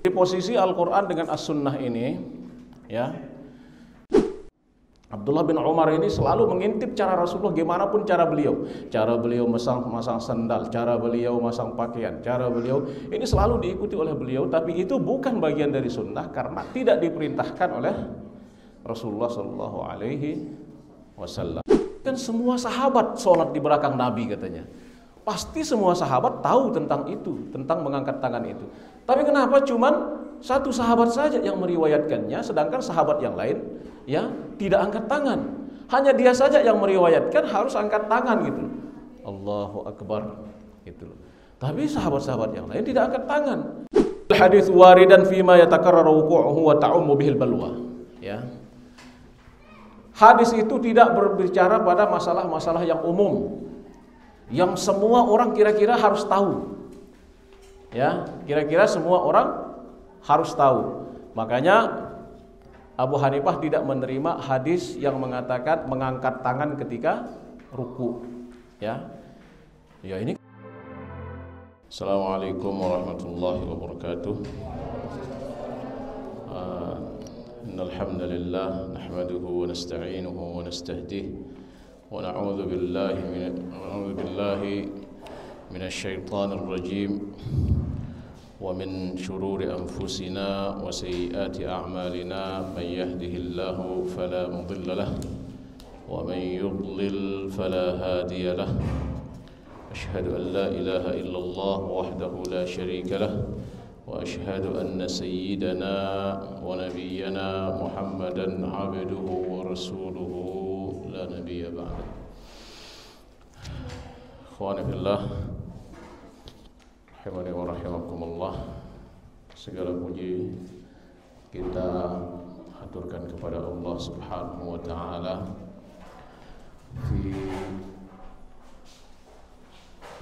Di posisi Al-Quran dengan As-Sunnah ini, ya, Abdullah bin Umar ini selalu mengintip cara Rasulullah, gimana pun cara beliau masang sandal, cara beliau masang pakaian, cara beliau ini selalu diikuti oleh beliau. Tapi itu bukan bagian dari sunnah karena tidak diperintahkan oleh Rasulullah Shallallahu Alaihi Wasallam. Kan semua sahabat sholat di belakang Nabi katanya. Pasti semua sahabat tahu tentang itu, tentang mengangkat tangan itu. Tapi kenapa cuman satu sahabat saja yang meriwayatkannya, sedangkan sahabat yang lain ya tidak angkat tangan. Hanya dia saja yang meriwayatkan harus angkat tangan gitu. Allahu Akbar gitu. Tapi sahabat-sahabat yang lain tidak angkat tangan. Hadis waridan fima yatakarraru wuqu'uhu wa ta'ummu bihil balwa. Ya. Hadis itu tidak berbicara pada masalah-masalah yang umum, yang semua orang kira-kira harus tahu. Ya, kira-kira semua orang harus tahu. Makanya Abu Hanifah tidak menerima hadis yang mengatakan mengangkat tangan ketika ruku. Ya. Ya ini. Assalamualaikum warahmatullahi wabarakatuh. Innal hamdalillah nahmaduhu wa nasta'inuhu wa nastahdihi wa na'udzu billahi minasy syaithanir rajim wa min shururi anfusina wa sayyiati a'malina may yahdihillahu fala mudilla lahu wa may yudlil fala hadiya lahu. Asyhadu an la ilaha illallah wahdahu la syarika lahu wa asyhadu anna sayyidana wa nabiyyana Muhammadan abduhu wa rasuluhu la nabiyya ba'da. Ikhwani fillah, rahimani wa rahimakumullah. Segala puji kita haturkan kepada Allah Subhanahu wa taala fi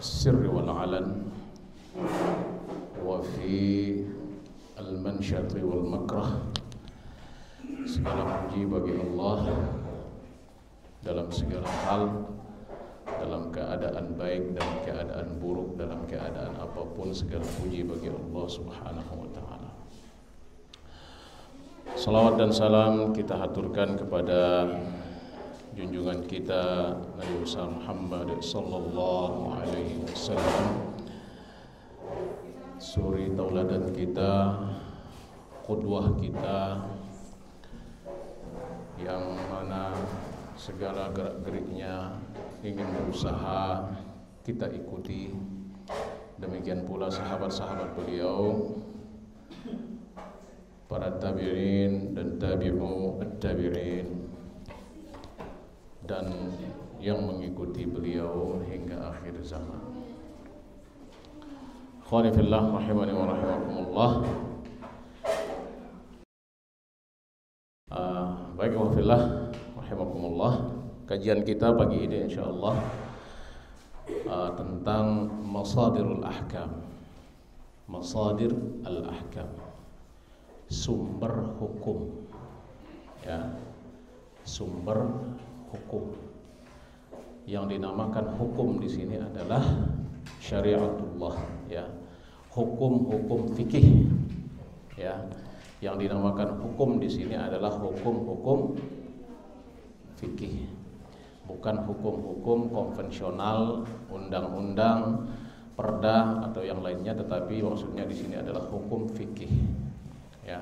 sirri wal alan wa fi al-mansyati wal makrah. Segala puji bagi Allah dalam segala hal, dalam keadaan baik dan keadaan buruk, dalam keadaan apapun, segala puji bagi Allah Subhanahu wa taala. Salawat dan salam kita haturkan kepada junjungan kita Nabi besar Muhammad sallallahu alaihi wasallam, suri tauladan kita, qudwah kita, yang mana segala gerak-geriknya ingin berusaha kita ikuti. Demikian pula sahabat-sahabat beliau, para tabi'in dan tabi'u at-tabi'in, dan yang mengikuti beliau hingga akhir zaman. Ikhwani fillah rahimani wa rahimakumullah. Baik wa fillah rahimakumullah. Kajian kita pagi ini insyaallah tentang masadirul ahkam. Masadir al-ahkam, sumber hukum. Ya. Sumber hukum. Yang dinamakan hukum di sini adalah syariatullah, ya. Hukum-hukum fikih. Ya. Yang dinamakan hukum di sini adalah hukum-hukum fikih. Bukan hukum-hukum konvensional, undang-undang, perda atau yang lainnya, tetapi maksudnya di sini adalah hukum fikih. Ya.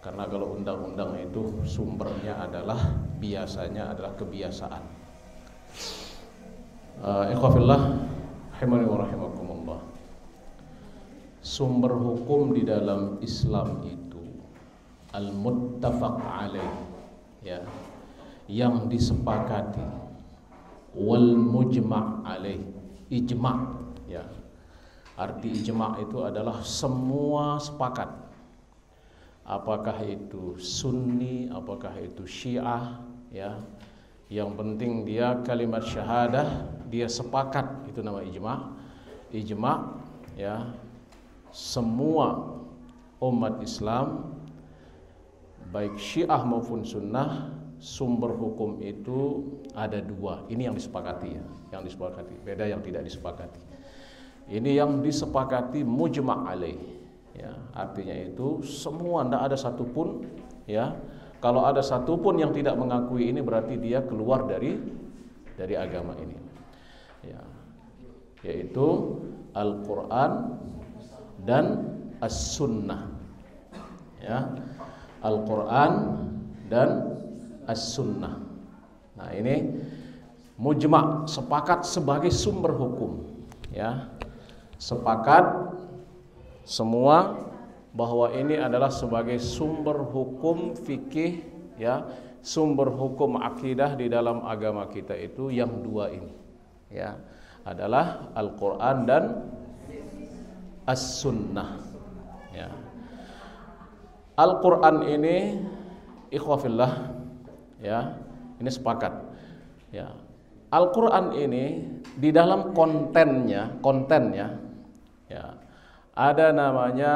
Karena kalau undang-undang itu sumbernya adalah biasanya adalah kebiasaan. Ikhwafillah rahimani wa rahimakumullah. Sumber hukum di dalam Islam itu al-muttafaq alaih, ya, yang disepakati, wal mujma' alaih, ijma', ya. Arti ijma' itu adalah semua sepakat. Apakah itu Sunni, apakah itu Syiah, ya. Yang penting dia kalimat syahadah, dia sepakat, itu nama ijma'. Ijma', ya. Semua umat Islam baik Syiah maupun Sunnah, sumber hukum itu ada dua. Ini yang disepakati, ya. Yang disepakati, beda yang tidak disepakati. Ini yang disepakati mujma' alaih, Ya, artinya itu semua, tidak ada satupun, ya. Kalau ada satupun yang tidak mengakui ini berarti dia keluar dari agama ini. Ya. Yaitu Al-Qur'an dan As-Sunnah. Ya. Al-Qur'an dan As-Sunnah. Nah, ini mujma', sepakat sebagai sumber hukum, ya. Sepakat semua bahwa ini adalah sebagai sumber hukum fikih, ya, sumber hukum akidah di dalam agama kita itu yang dua ini, ya, adalah Al-Qur'an dan As-Sunnah, ya. Al-Qur'an ini ikhwafillah, ya, ini sepakat, ya. Al-Qur'an ini di dalam kontennya, ya, ada namanya,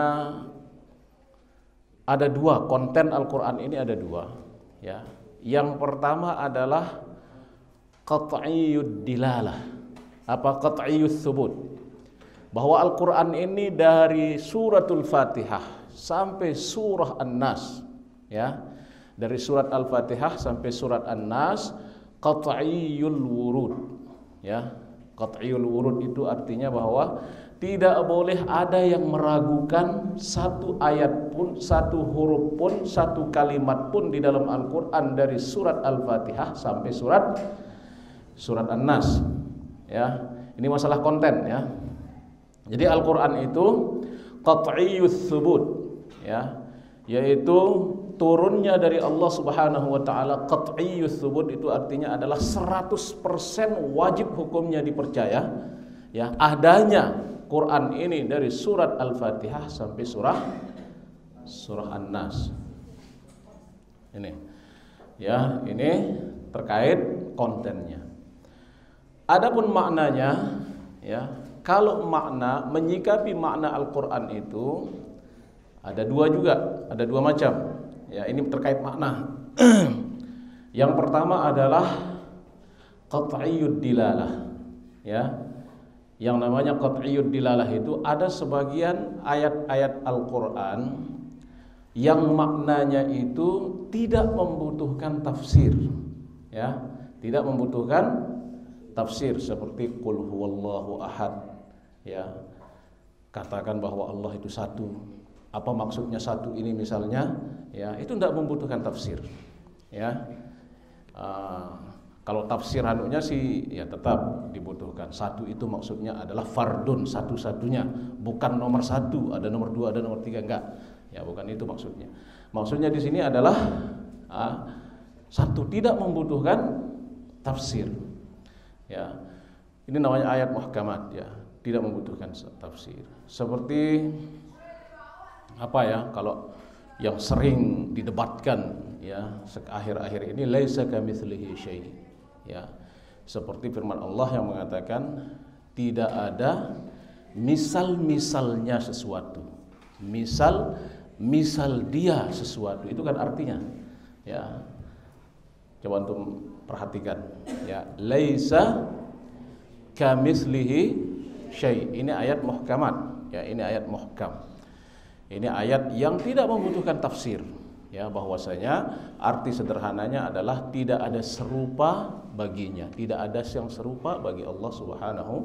ada dua konten Al-Qur'an ini, ada dua, ya. Yang pertama adalah qat'iyyud dilalah, qat'iyyus subut, bahwa Al-Qur'an ini dari suratul Fatihah sampai surah An-Nas, ya, dari surat Al-Fatihah sampai surat An-Nas qat'iyyul wurud, ya. Qat'iyyul wurud itu artinya bahwa tidak boleh ada yang meragukan satu ayat pun, satu huruf pun, satu kalimat pun di dalam Al-Qur'an dari surat Al-Fatihah sampai surat An-Nas, ya. Ini masalah konten, ya. Jadi Al-Qur'an itu qat'iyyus subut, ya, yaitu turunnya dari Allah Subhanahu wa taala. Qat'iyyus subut itu artinya adalah 100% wajib hukumnya dipercaya, ya, adanya Quran ini dari surat Al-Fatihah sampai surah An-Nas. Ini, ya, ini terkait kontennya. Adapun maknanya, ya, kalau makna, menyikapi makna Al-Qur'an itu ada dua juga, ada dua macam. Ya, ini terkait makna. Yang pertama adalah qat'iyyud dilalah, ya. Yang namanya qat'iyyud dilalah itu ada sebagian ayat-ayat Al-Qur'an yang maknanya itu tidak membutuhkan tafsir, ya, tidak membutuhkan tafsir, seperti qul huwallahu ahad, ya. Katakan bahwa Allah itu satu. Apa maksudnya satu ini misalnya, ya, itu tidak membutuhkan tafsir, ya. Kalau tafsir anunya sih, ya, tetap dibutuhkan. Satu itu maksudnya adalah fardun, satu-satunya, bukan nomor satu, ada nomor dua, ada nomor tiga, enggak, ya, bukan itu maksudnya. Maksudnya di sini adalah satu, tidak membutuhkan tafsir, ya. Ini namanya ayat muhkamat, ya, tidak membutuhkan tafsir. Seperti apa, ya, kalau yang sering didebatkan, ya, akhir-akhir ini, laisa kamitslihi syai', ya, seperti firman Allah yang mengatakan tidak ada misal-misalnya sesuatu, misal dia sesuatu, itu kan artinya, ya, coba antum perhatikan, ya, laisa kamitslihi syai', ini ayat muhkamat, ya, ini ayat muhkam. Ini ayat yang tidak membutuhkan tafsir, ya, bahwasanya arti sederhananya adalah tidak ada serupa baginya, tidak ada yang serupa bagi Allah Subhanahu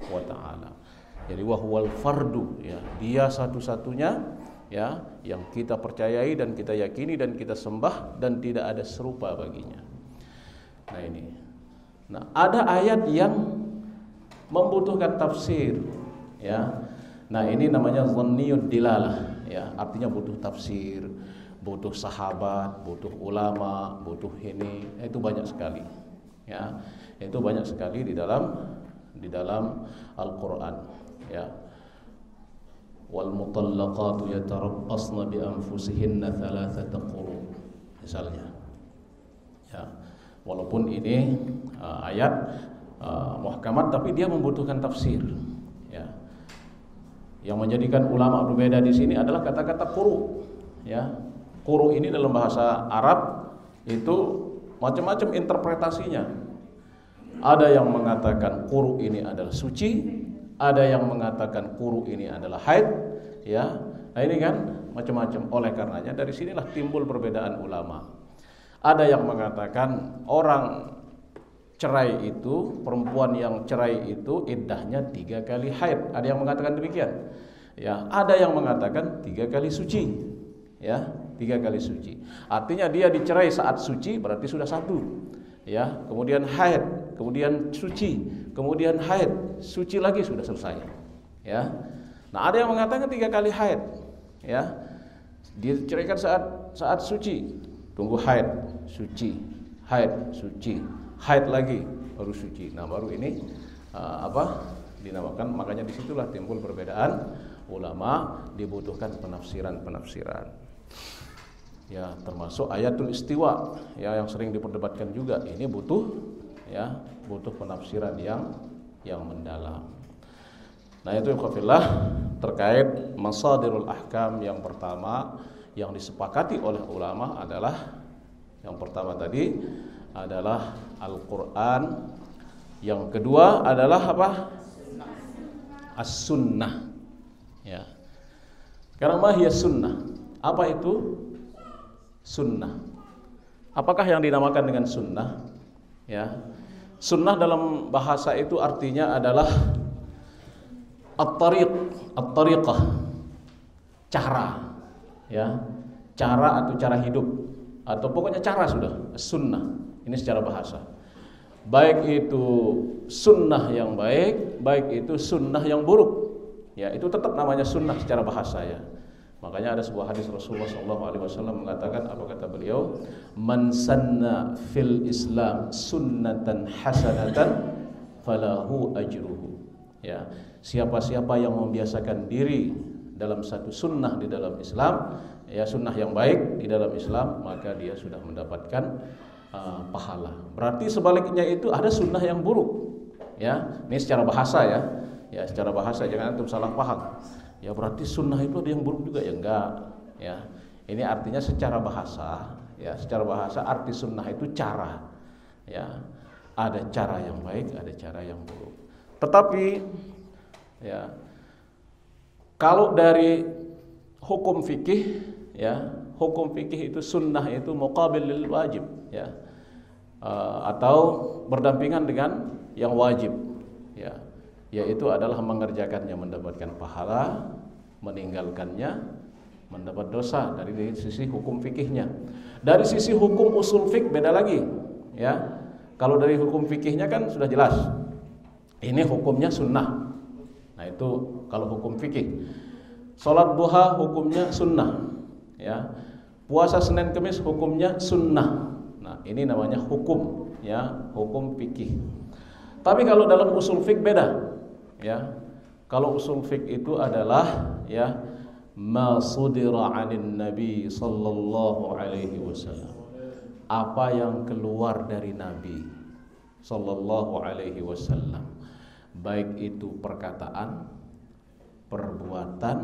wa taala. Jadi wahwal fardu, ya, dia satu-satunya, ya, yang kita percayai dan kita yakini dan kita sembah, dan tidak ada serupa baginya. Nah, ini. Nah, ada ayat yang membutuhkan tafsir, ya. Nah, ini namanya dhanniyud dilalah, ya, artinya butuh tafsir, butuh sahabat, butuh ulama, butuh ini, itu banyak sekali, ya. Itu banyak sekali di dalam Al-Qur'an, ya. Wal mutallaqatu yatarabbasna bi anfusihinna thalathata quru, misalnya, ya. Walaupun ini ayat muhkamat, tapi dia membutuhkan tafsir, ya. Yang menjadikan ulama berbeda di sini adalah kata-kata quru, ya. Quru ini dalam bahasa Arab itu macam-macam interpretasinya. Ada yang mengatakan quru ini adalah suci, ada yang mengatakan quru ini adalah haid, ya. Nah ini kan macam-macam. Oleh karenanya dari sinilah timbul perbedaan ulama. Ada yang mengatakan orang cerai itu, perempuan yang cerai itu iddahnya 3 kali haid. Ada yang mengatakan demikian. Ya, ada yang mengatakan 3 kali suci. Ya, 3 kali suci. Artinya dia dicerai saat suci berarti sudah 1. Ya, kemudian haid, kemudian suci, kemudian haid, suci lagi sudah selesai. Ya. Nah, ada yang mengatakan 3 kali haid. Ya. Dia diceraikan saat suci, tunggu haid, suci, haid, suci, haid lagi baru suci. Nah, baru ini dinamakan, makanya disitulah timbul perbedaan ulama, dibutuhkan penafsiran. Ya, termasuk ayatul istiwa ya, yang sering diperdebatkan juga. Ini butuh penafsiran yang mendalam. Nah, itu ikhwafillah terkait masadirul ahkam. Yang pertama yang disepakati oleh ulama adalah yang pertama tadi adalah Al-Qur'an. Yang kedua adalah apa? As-sunnah. Ya. Sekarang mahiyas sunnah. Apa itu sunnah? Apakah yang dinamakan dengan sunnah? Ya. Sunnah dalam bahasa itu artinya adalah at-tariqah, cara, ya, cara atau cara hidup, atau pokoknya cara sudah, sunnah. Ini secara bahasa. Baik itu sunnah yang baik, baik itu sunnah yang buruk, ya, itu tetap namanya sunnah secara bahasa ya. Makanya ada sebuah hadis Rasulullah SAW mengatakan, apa kata beliau? Man sanna fil Islam sunnatan hasanatan falahu ajruhu. Ya, siapa-siapa yang membiasakan diri dalam satu sunnah di dalam Islam, ya, sunnah yang baik di dalam Islam, maka dia sudah mendapatkan pahala. Berarti sebaliknya itu ada sunnah yang buruk. Ya, ini secara bahasa ya. Ya, secara bahasa, jangan antum salah paham. Ya, berarti sunnah itu ada yang buruk juga, ya enggak. Ya, ini artinya secara bahasa. Ya, secara bahasa arti sunnah itu cara. Ya, ada cara yang baik, ada cara yang buruk. Tetapi ya, kalau dari hukum fikih, ya, hukum fikih itu sunnah itu muqabil lil wajib, ya, atau berdampingan dengan yang wajib, ya, yaitu adalah mengerjakannya mendapatkan pahala, meninggalkannya mendapat dosa. Dari sisi hukum fikihnya. Dari sisi hukum usul fik beda lagi, ya. Kalau dari hukum fikihnya kan sudah jelas, ini hukumnya sunnah. Nah, itu kalau hukum fikih. Salat duha hukumnya sunnah, ya. Puasa Senin Kamis hukumnya sunnah. Nah, ini namanya hukum, ya, hukum fikih. Tapi kalau dalam usul fik beda, ya. Kalau usul fik itu adalah, ya, ma sudira 'anin nabi sallallahu alaihi wasallam. Apa yang keluar dari Nabi sallallahu alaihi wasallam, baik itu perkataan, perbuatan,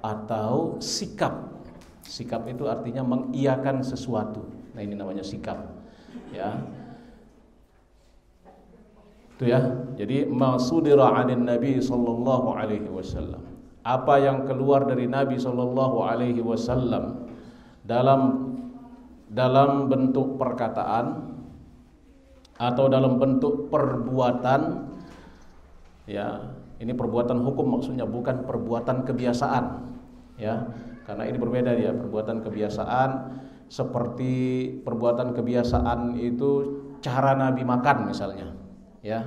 atau sikap. Sikap itu artinya mengiyakan sesuatu. Nah, ini namanya sikap, ya. Itu ya. Jadi masudira 'anin nabi sallallahu alaihi wasallam. Apa yang keluar dari Nabi sallallahu alaihi wasallam dalam bentuk perkataan atau dalam bentuk perbuatan, ya. Ini perbuatan hukum maksudnya, bukan perbuatan kebiasaan, ya. Karena ini berbeda ya, perbuatan kebiasaan seperti perbuatan kebiasaan itu cara Nabi makan misalnya, ya.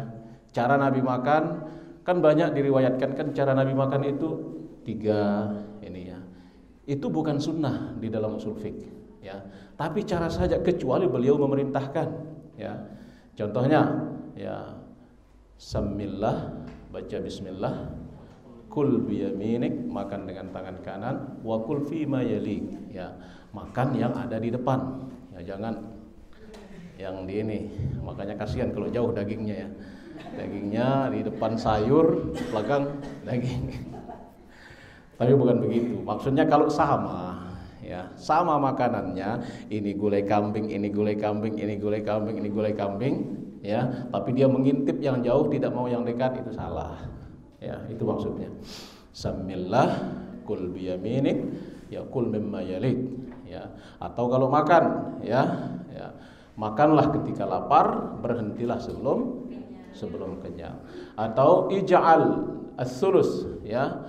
Cara Nabi makan kan banyak diriwayatkan, kan cara Nabi makan itu 3 ini ya. Itu bukan sunnah di dalam usul fiqh, ya. Tapi cara saja, kecuali beliau memerintahkan, ya. Contohnya, ya, samillah, baca bismillah, kul biyaminik, makan dengan tangan kanan, wa kul fima yalik, ya, makan yang ada di depan, ya, jangan yang di ini. Makanya kasihan kalau jauh dagingnya, ya, dagingnya di depan sayur, belakang daging. Tapi bukan begitu. Maksudnya kalau sama, ya, sama makanannya, ini gulai kambing, ini gulai kambing, ini gulai kambing, ini gulai kambing, ya, tapi dia mengintip yang jauh, tidak mau yang dekat, itu salah. Ya, itu maksudnya. Samillah, kul biyaminik, ya kul mimma yalik, ya. Atau kalau makan, ya, makanlah ketika lapar, berhentilah sebelum kenyang. Atau ij'al as-sulus, ya,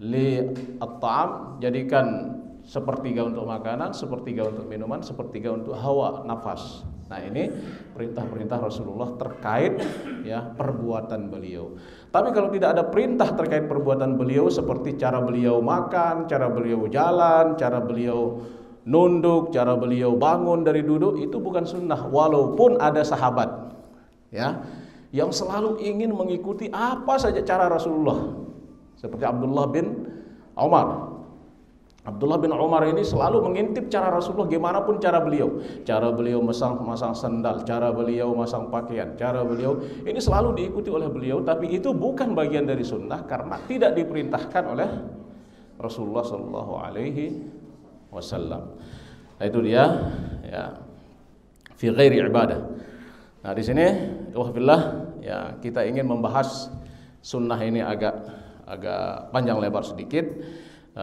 li at-ta'am, jadikan sepertiga untuk makanan, sepertiga untuk minuman, sepertiga untuk hawa, nafas. Nah, ini perintah-perintah Rasulullah terkait, ya, perbuatan beliau. Tapi kalau tidak ada perintah terkait perbuatan beliau, seperti cara beliau makan, cara beliau jalan, cara beliau nunduk, cara beliau bangun dari duduk, itu bukan sunnah. Walaupun ada sahabat, ya, yang selalu ingin mengikuti apa saja cara Rasulullah, seperti Abdullah bin Umar. Abdullah bin Umar ini selalu mengintip cara Rasulullah, gimana pun cara beliau. Cara beliau masang sandal, cara beliau masang pakaian, cara beliau ini selalu diikuti oleh beliau. Tapi itu bukan bagian dari sunnah karena tidak diperintahkan oleh Rasulullah Shallallahu Alaihi Wasallam. Nah, itu dia, ya, fi ghairi ibadah. Nah, di sini, wahbillah, ya, kita ingin membahas sunnah ini agak panjang lebar sedikit.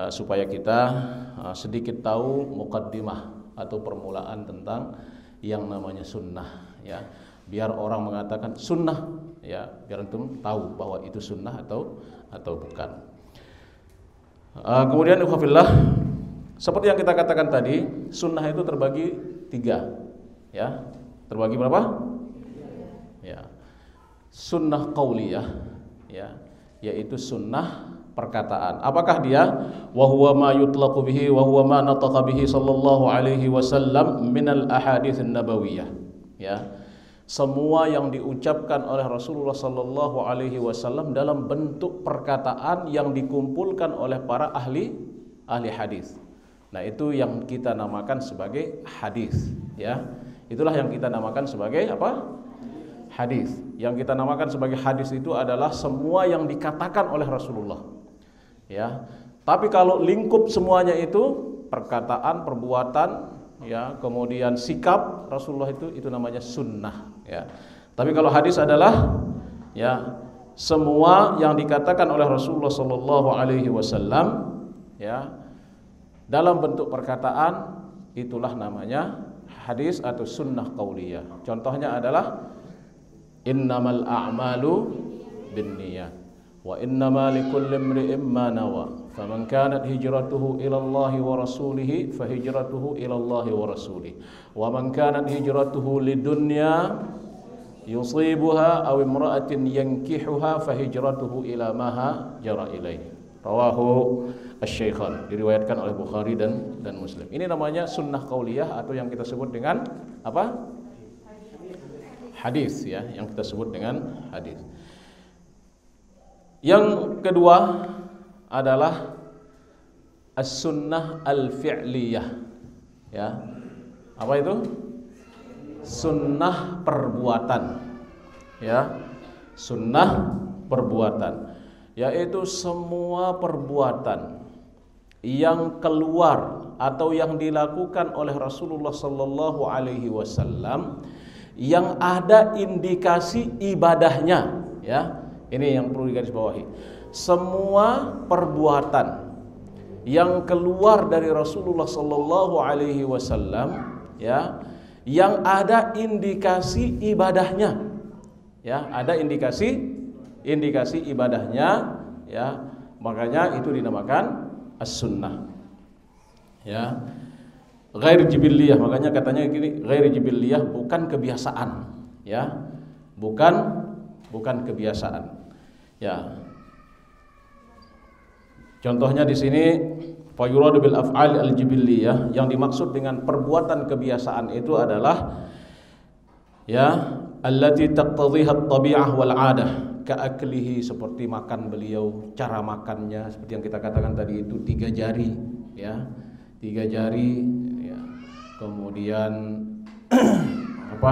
Supaya kita sedikit tahu muqaddimah atau permulaan tentang yang namanya sunnah, ya. Biar orang mengatakan sunnah, ya, biar antum tahu bahwa itu sunnah atau bukan. Kemudian ikhwafillah, seperti yang kita katakan tadi, sunnah itu terbagi 3, ya. Terbagi berapa? Ya. Sunnah qauliyah, ya, yaitu sunnah perkataan. Apakah dia? Wa huwa ma yutlaqu bihi wa huwa ma nataqa bihi sallallahu alaihi wasallam minal ahaditsin nabawiyah. Ya. Semua yang diucapkan oleh Rasulullah sallallahu alaihi wasallam dalam bentuk perkataan yang dikumpulkan oleh para ahli hadis. Nah, itu yang kita namakan sebagai hadis, ya. Itulah yang kita namakan sebagai apa? Hadis. Yang kita namakan sebagai hadis itu adalah semua yang dikatakan oleh Rasulullah. Ya, tapi kalau lingkup semuanya itu perkataan, perbuatan, ya, kemudian sikap Rasulullah itu namanya sunnah, ya. Tapi kalau hadis adalah, ya, semua yang dikatakan oleh Rasulullah Sallallahu Alaihi Wasallam, ya, dalam bentuk perkataan, itulah namanya hadis atau sunnah qauliyah. Contohnya adalah innamal a'malu binniyat wa innama likulli imri'in ma nawa faman kanat hijratuhu ila Allah wa rasulih fa hijratuhu ila Allah wa rasulih wa man kanat hijratuhu lidunya yusibuha aw imra'atin yankihuha fa hijratuhu ila ma hajara ilaihi. Rawahu asy-Syaikhan, diriwayatkan oleh Bukhari dan Muslim. Ini namanya sunnah qauliyah atau yang kita sebut dengan apa? Hadis, ya, yang kita sebut dengan hadis. Yang kedua adalah as-sunnah al-fi'liyah, ya. Apa itu? Sunnah perbuatan, ya. Sunnah perbuatan, yaitu semua perbuatan yang keluar atau yang dilakukan oleh Rasulullah sallallahu alaihi wasallam yang ada indikasi ibadahnya, ya. Ini yang perlu digarisbawahi. Semua perbuatan yang keluar dari Rasulullah sallallahu alaihi wasallam, ya, yang ada indikasi ibadahnya, ya, ada indikasi ibadahnya, ya, makanya itu dinamakan as-sunnah, ya. Ghair jibilliyah, makanya katanya gini, ghair jibilliyah, bukan kebiasaan, ya, bukan kebiasaan, ya. Contohnya di sini fayuradu bil af'al al-jibilliyah, yang dimaksud dengan perbuatan kebiasaan itu adalah, ya, allati taqtadhiha at-tabi'ah wal 'adah, ka'aklihi, seperti makan beliau, cara makannya seperti yang kita katakan tadi itu 3 jari, ya, 3 jari, ya. Kemudian apa?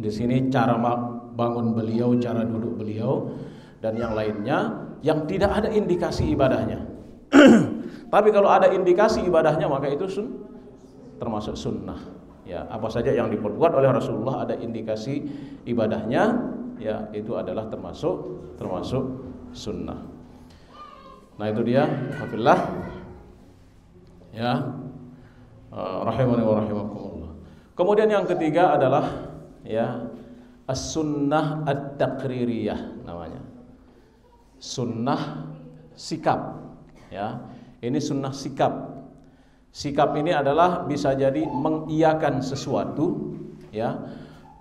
Di sini cara bangun beliau, cara duduk beliau, dan yang lainnya yang tidak ada indikasi ibadahnya. Tapi kalau ada indikasi ibadahnya maka itu termasuk sunnah, ya. Apa saja yang diperbuat oleh Rasulullah ada indikasi ibadahnya, ya, itu adalah termasuk sunnah. Nah itu dia, alhamdulillah, ya, rahimani wa rahimakumullah. Kemudian yang ketiga adalah ya as-sunnah at-taqririyah namanya. Sunnah sikap, ya. Ini sunnah sikap. Sikap ini adalah bisa jadi mengiyakan sesuatu, ya.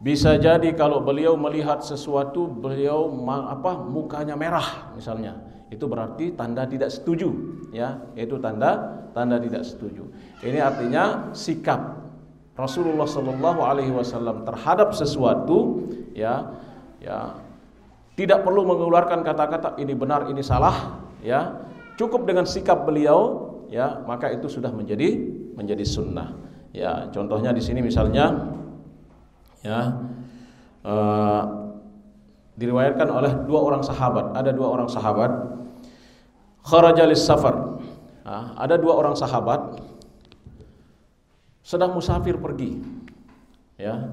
Bisa jadi kalau beliau melihat sesuatu, beliau mukanya merah misalnya, itu berarti tanda tidak setuju, ya. Itu tanda tidak setuju. Ini artinya sikap Rasulullah Shallallahu Alaihi Wasallam terhadap sesuatu, ya, tidak perlu mengeluarkan kata-kata ini benar, ini salah, ya. Cukup dengan sikap beliau, ya, maka itu sudah menjadi sunnah. Ya, contohnya di sini misalnya, ya, diriwayatkan oleh dua orang sahabat. Ada dua orang sahabat kharaja lis safar. Ada dua orang sahabat sedang musafir pergi, ya.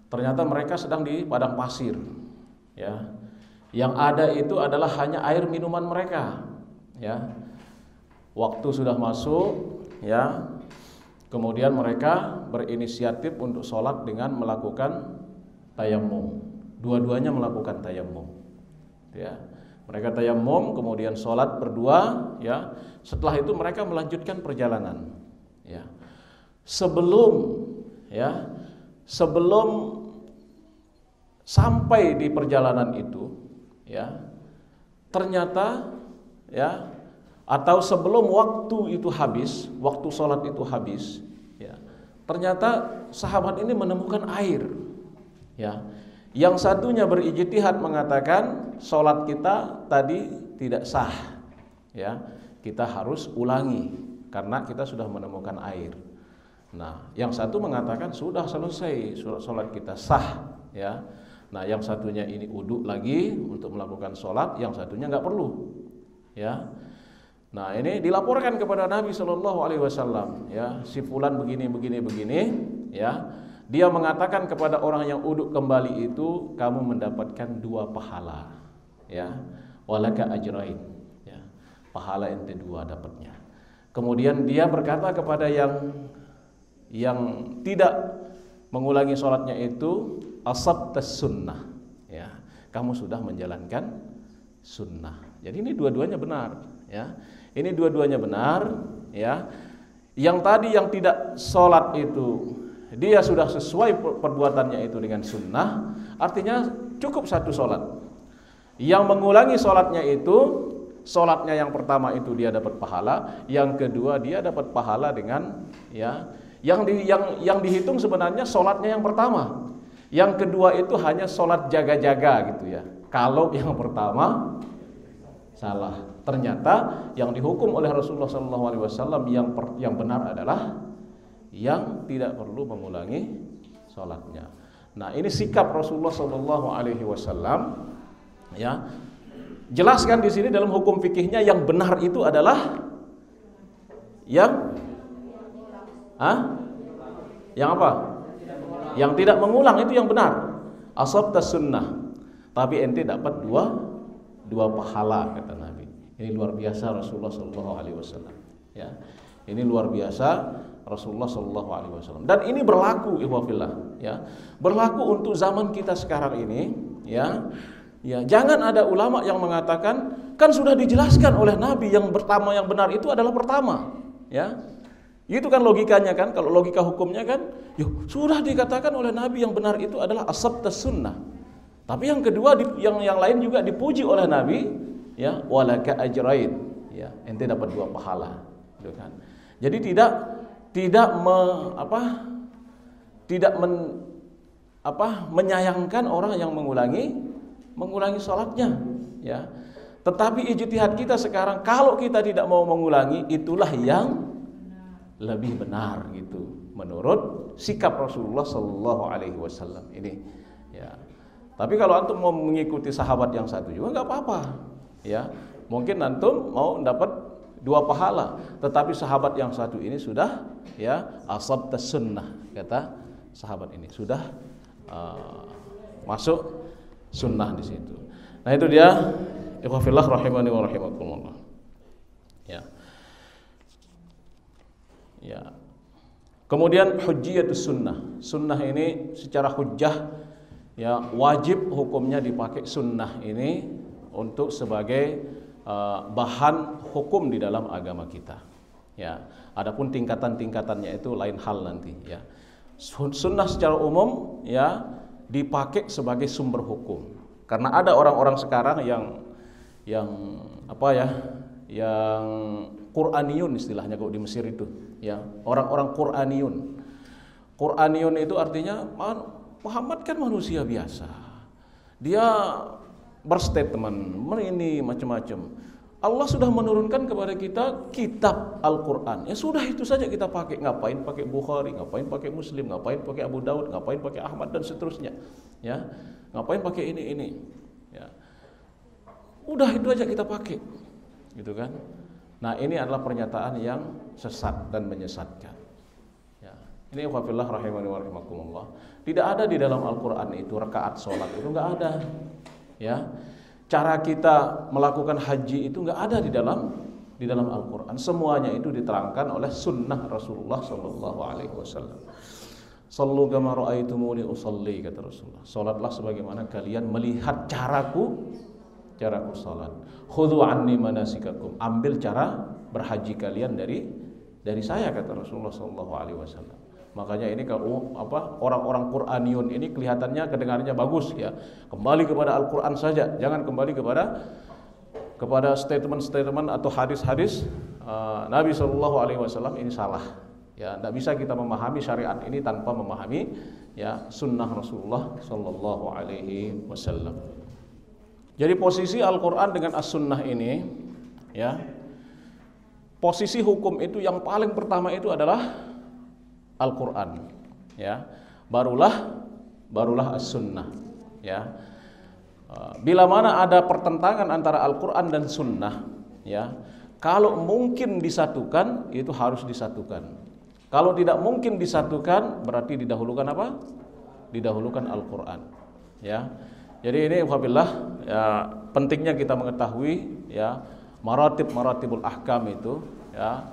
Ternyata mereka sedang di padang pasir, ya. Yang ada itu adalah hanya air minuman mereka, ya. Waktu sudah masuk, ya. Kemudian mereka berinisiatif untuk sholat dengan melakukan tayammum. Dua-duanya melakukan tayammum, ya. Mereka tayammum, kemudian sholat berdua, ya. Setelah itu mereka melanjutkan perjalanan, ya. Sebelum sampai di perjalanan itu, ya, ternyata, ya, atau sebelum waktu itu habis, waktu sholat itu habis, ya, ternyata sahabat ini menemukan air, ya. Yang satunya berijtihad mengatakan sholat kita tadi tidak sah, ya, kita harus ulangi karena kita sudah menemukan air. Nah, yang satu mengatakan sudah selesai sholat kita sah, ya. Nah, yang satunya ini uduk lagi untuk melakukan sholat, yang satunya nggak perlu, ya. Nah, ini dilaporkan kepada Nabi Shallallahu Alaihi Wasallam, ya, si fulan begini, ya. Dia mengatakan kepada orang yang uduk kembali itu, kamu mendapatkan 2 pahala, ya, walaka ajrain, ya, pahala ente 2 dapatnya. Kemudian dia berkata kepada yang tidak mengulangi sholatnya itu, asabtas sunnah, ya, kamu sudah menjalankan sunnah. Jadi ini dua-duanya benar, ya. Ini dua-duanya benar, ya. Yang tadi yang tidak sholat itu dia sudah sesuai perbuatannya itu dengan sunnah, artinya cukup 1 sholat. Yang mengulangi sholatnya itu, sholatnya yang pertama itu dia dapat pahala, yang kedua dia dapat pahala dengan, ya, yang dihitung sebenarnya sholatnya yang pertama, yang kedua itu hanya sholat jaga-jaga gitu, ya. Kalau yang pertama salah, ternyata yang dihukum oleh Rasulullah SAW yang benar adalah yang tidak perlu mengulangi sholatnya. Nah, ini sikap Rasulullah SAW, ya. Jelaskan di sini dalam hukum fikihnya yang benar itu adalah yang apa? Yang tidak mengulang itu yang benar. Asabtas sunnah. Tapi ente dapat dua pahala, kata Nabi. Ini luar biasa Rasulullah SAW, ya. Ini luar biasa Rasulullah SAW. Dan ini berlaku, ikhwafillah, ya. Berlaku untuk zaman kita sekarang ini, ya. Ya, jangan ada ulama yang mengatakan kan sudah dijelaskan oleh Nabi yang pertama yang benar itu adalah pertama, ya. Itu kan logikanya kan, kalau logika hukumnya kan, sudah dikatakan oleh Nabi yang benar itu adalah asabtas sunnah. Tapi yang kedua yang lain juga dipuji oleh Nabi, ya, walaka ajrain, ya, ente dapat 2 pahala, gitu kan. Jadi menyayangkan orang yang mengulangi sholatnya, ya. Tetapi ijtihad kita sekarang kalau kita tidak mau mengulangi, itulah yang lebih benar gitu menurut sikap Rasulullah Sallallahu Alaihi Wasallam ini, ya. Tapi kalau antum mau mengikuti sahabat yang satu juga nggak apa-apa, ya. Mungkin antum mau dapat 2 pahala, tetapi sahabat yang satu ini sudah, ya, asabtas sunnah, kata sahabat ini sudah masuk sunnah di situ. Nah itu dia, ikhwafillah rahimani wa rahimakumullah. Ya. Ya. Kemudian hujjiyatus sunnah. Sunnah ini secara hujjah ya wajib hukumnya dipakai sunnah ini untuk sebagai bahan hukum di dalam agama kita. Ya. Adapun tingkatan-tingkatannya itu lain hal nanti ya. Sunnah secara umum ya dipakai sebagai sumber hukum. Karena ada orang-orang sekarang yang apa ya? Yang Qur'aniyun istilahnya kalau di Mesir itu, ya, orang-orang Qur'aniyun. Qur'aniyun itu artinya Muhammad kan manusia biasa. Dia berstatement ini macam-macam. Allah sudah menurunkan kepada kita kitab Al-Qur'an. Ya sudah itu saja kita pakai. Ngapain pakai Bukhari, ngapain pakai Muslim, ngapain pakai Abu Daud, ngapain pakai Ahmad dan seterusnya. Ya. Ngapain pakai ini. Ya. Udah itu aja kita pakai. Gitu kan? Nah, ini adalah pernyataan yang sesat dan menyesatkan. Ya. Ini wafillah rahimani wa rahimakumullah. Tidak ada di dalam Al-Qur'an itu rakaat salat itu enggak ada. Ya. Cara kita melakukan haji itu enggak ada di dalam Al-Qur'an. Semuanya itu diterangkan oleh sunnah Rasulullah sallallahu alaihi wasallam. Sallu kama ra'aitumuni usalli, kata Rasulullah. Salatlah sebagaimana kalian melihat caraku salat. Khudhu anni manasikakum. Ambil cara berhaji kalian dari saya, kata Rasulullah sallallahu alaihi wasallam. Makanya ini kalau orang-orang Qur'aniyun ini kelihatannya kedengarannya bagus ya. Kembali kepada Al-Qur'an saja, jangan kembali kepada statement-statement atau hadis-hadis Nabi sallallahu alaihi wasallam. Ini salah. Ya, tidak bisa kita memahami syariat ini tanpa memahami ya sunnah Rasulullah sallallahu alaihi wasallam. Jadi posisi Al-Qur'an dengan As-Sunnah ini ya, posisi hukum itu yang paling pertama itu adalah Al-Qur'an ya. Barulah As-Sunnah ya. Bila mana ada pertentangan antara Al-Qur'an dan Sunnah ya, kalau mungkin disatukan itu harus disatukan. Kalau tidak mungkin disatukan berarti didahulukan apa? Didahulukan Al-Qur'an ya. Jadi ini wabillah ya, pentingnya kita mengetahui ya maratibul ahkam itu ya.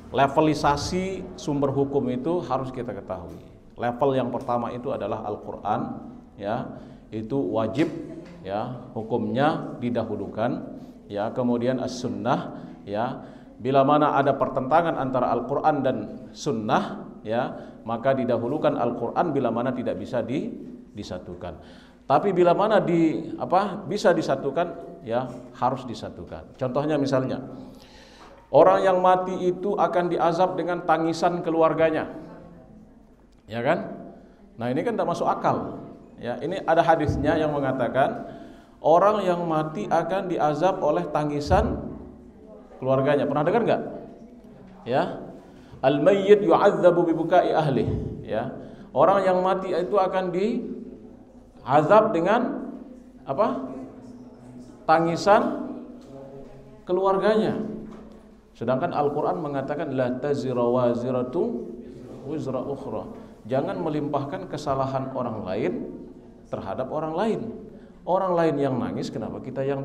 Levelisasi sumber hukum itu harus kita ketahui. Level yang pertama itu adalah Al-Qur'an ya, itu wajib ya, hukumnya didahulukan ya. Kemudian As-Sunnah ya, bila mana ada pertentangan antara Al-Qur'an dan Sunnah ya, maka didahulukan Al-Qur'an bila mana tidak bisa disatukan. Tapi bila mana bisa disatukan ya, harus disatukan. Contohnya misalnya orang yang mati itu akan diazab dengan tangisan keluarganya. Ya kan? Nah, ini kan tidak masuk akal. Ya, ini ada hadisnya yang mengatakan orang yang mati akan diazab oleh tangisan keluarganya. Pernah dengar enggak? Ya. Al-mayyit yu'adzabu bi bukai ahli, ya. Orang yang mati itu akan diazab dengan apa? Tangisan keluarganya. Sedangkan Al-Qur'an mengatakan la tazira waziratu wizra ukhra. Jangan melimpahkan kesalahan orang lain terhadap orang lain. Orang lain yang nangis, kenapa kita yang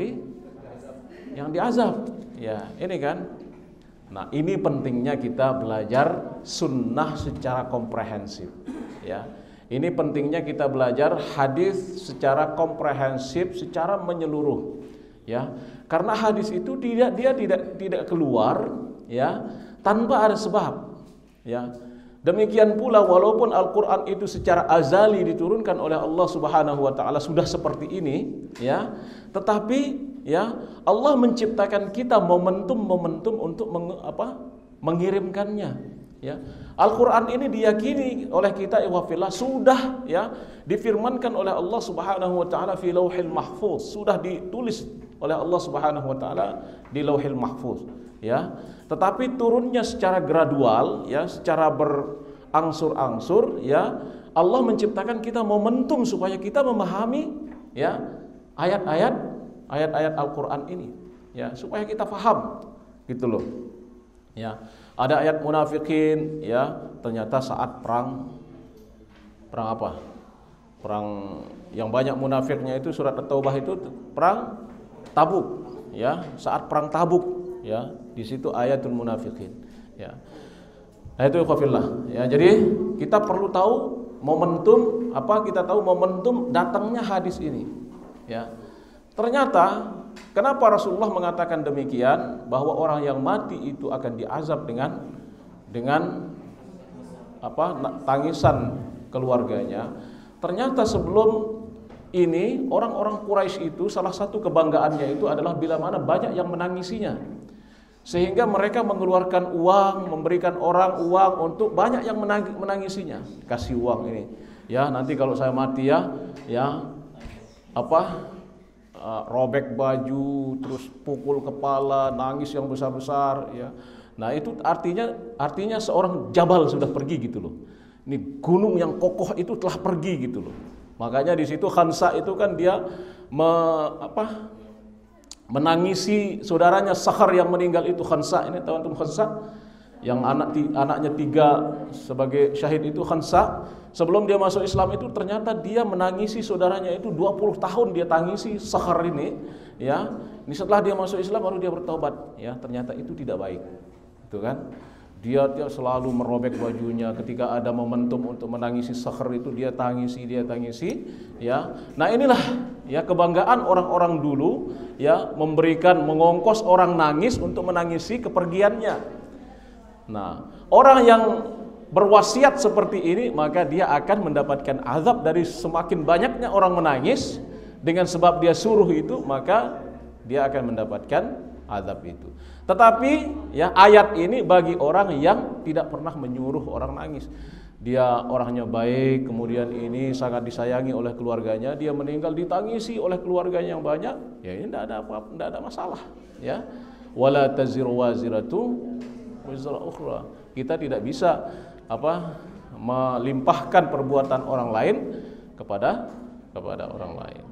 diazab? Ya, ini kan. Nah, ini pentingnya kita belajar sunnah secara komprehensif. Ya, ini pentingnya kita belajar hadis secara komprehensif, secara menyeluruh. Ya, karena hadis itu tidak keluar ya tanpa ada sebab. Ya, demikian pula walaupun Al-Qur'an itu secara azali diturunkan oleh Allah Subhanahu wa taala sudah seperti ini, ya, tetapi ya Allah menciptakan kita momentum untuk mengirimkannya. Ya, Al-Qur'an ini diyakini oleh kita ikhwafillah sudah ya difirmankan oleh Allah Subhanahu wa taala fi Lauhil Mahfuz, sudah ditulis oleh Allah Subhanahu wa taala di Lauhil Mahfuz, ya. Tetapi turunnya secara gradual, ya, secara berangsur-angsur, ya. Allah menciptakan kita momentum supaya kita memahami ya ayat-ayat Al-Qur'an ini, ya, supaya kita paham gitu loh. Ya, ada ayat munafikin, ya, ternyata saat perang apa? Perang yang banyak munafiknya itu surat At-Taubah itu perang Tabuk, ya, saat perang Tabuk, ya. Di situ ayatul munafiqin. Ya. Ayatul khafillah. Ya, jadi kita perlu tahu momentum apa? Kita tahu momentum datangnya hadis ini. Ya. Ternyata kenapa Rasulullah mengatakan demikian, bahwa orang yang mati itu akan diazab dengan apa? Tangisan keluarganya. Ternyata sebelum ini orang-orang Quraisy itu salah satu kebanggaannya itu adalah bila mana banyak yang menangisinya. Sehingga mereka mengeluarkan uang, memberikan orang uang untuk banyak yang menangisinya. Kasih uang ini. Ya, nanti kalau saya mati ya robek baju, terus pukul kepala, nangis yang besar-besar ya. Nah, itu artinya seorang jabal sudah pergi gitu loh. Ini gunung yang kokoh itu telah pergi gitu loh. Makanya di situ Khansa itu kan dia menangisi saudaranya Sakhar yang meninggal itu. Khansa ini, tahu antum Khansa yang anaknya 3 sebagai syahid itu. Khansa sebelum dia masuk Islam itu ternyata dia menangisi saudaranya itu 20 tahun dia tangisi Sakhar ini ya. Ini setelah dia masuk Islam baru dia bertobat ya. Ternyata itu tidak baik. Itu kan. Dia selalu merobek bajunya ketika ada momentum untuk menangisi Sakhar itu, dia tangisi ya. Nah, inilah ya kebanggaan orang-orang dulu ya, mengongkos orang nangis untuk menangisi kepergiannya. Nah, orang yang berwasiat seperti ini maka dia akan mendapatkan azab dari semakin banyaknya orang menangis. Dengan sebab dia suruh itu maka dia akan mendapatkan azab itu. Tetapi ya ayat ini bagi orang yang tidak pernah menyuruh orang nangis. Dia orangnya baik, kemudian ini sangat disayangi oleh keluarganya, dia meninggal ditangisi oleh keluarganya yang banyak, ya ini tidak ada apa-apa, tidak ada masalah, ya. Wala taziru waziratu wizra ukhra. Kita tidak bisa melimpahkan perbuatan orang lain kepada orang lain.